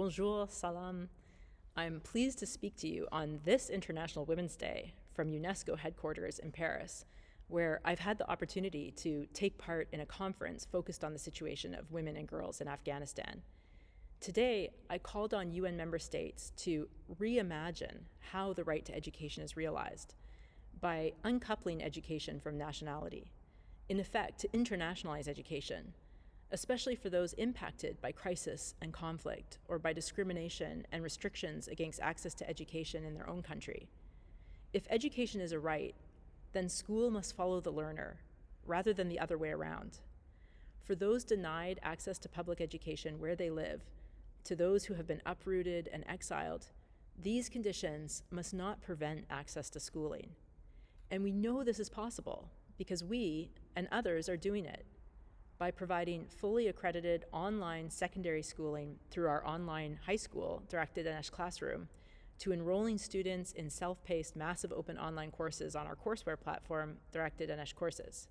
Bonjour, salam. I'm pleased to speak to you on this International Women's Day from UNESCO headquarters in Paris, where I've had the opportunity to take part in a conference focused on the situation of women and girls in Afghanistan. Today, I called on UN member states to reimagine how the right to education is realized by uncoupling education from nationality, in effect, to internationalize education, especially for those impacted by crisis and conflict or by discrimination and restrictions against access to education in their own country. If education is a right, then school must follow the learner rather than the other way around. For those denied access to public education where they live, to those who have been uprooted and exiled, these conditions must not prevent access to schooling. And we know this is possible because we and others are doing it by providing fully accredited online secondary schooling through our online high school, Directed Dinesh Classroom, to enrolling students in self-paced massive open online courses on our courseware platform, Directed Dinesh Courses.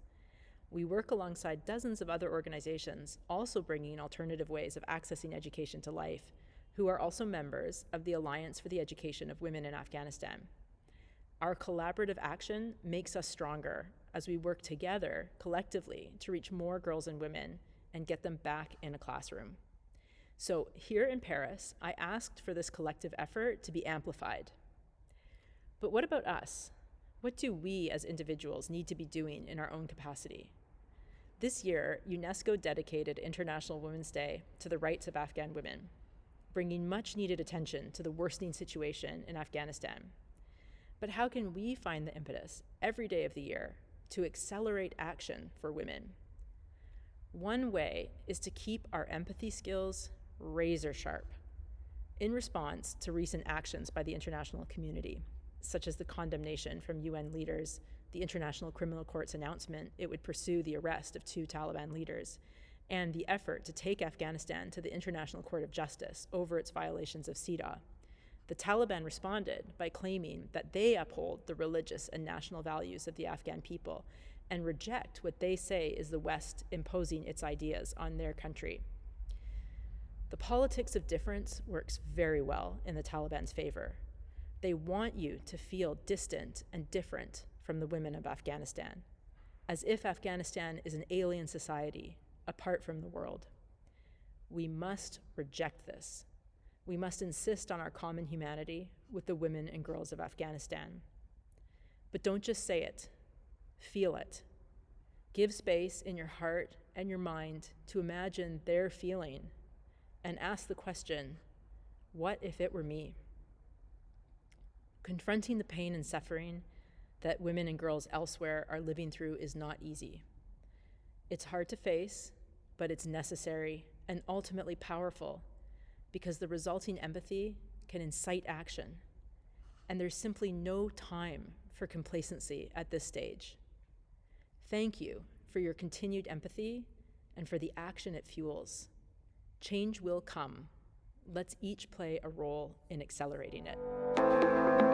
We work alongside dozens of other organizations also bringing alternative ways of accessing education to life, who are also members of the Alliance for the Education of Women in Afghanistan. Our collaborative action makes us stronger as we work together collectively to reach more girls and women and get them back in a classroom. So here in Paris, I asked for this collective effort to be amplified. But what about us? What do we as individuals need to be doing in our own capacity? This year, UNESCO dedicated International Women's Day to the rights of Afghan women, bringing much needed attention to the worsening situation in Afghanistan. But how can we find the impetus every day of the year to accelerate action for women? One way is to keep our empathy skills razor sharp in response to recent actions by the international community, such as the condemnation from UN leaders, the International Criminal Court's announcement it would pursue the arrest of 2 Taliban leaders, and the effort to take Afghanistan to the International Court of Justice over its violations of CEDAW. The Taliban responded by claiming that they uphold the religious and national values of the Afghan people and reject what they say is the West imposing its ideas on their country. The politics of difference works very well in the Taliban's favor. They want you to feel distant and different from the women of Afghanistan, as if Afghanistan is an alien society apart from the world. We must reject this. We must insist on our common humanity with the women and girls of Afghanistan. But don't just say it, feel it. Give space in your heart and your mind to imagine their feeling and ask the question, what if it were me? Confronting the pain and suffering that women and girls elsewhere are living through is not easy. It's hard to face, but it's necessary and ultimately powerful because the resulting empathy can incite action, and there's simply no time for complacency at this stage. Thank you for your continued empathy and for the action it fuels. Change will come. Let's each play a role in accelerating it.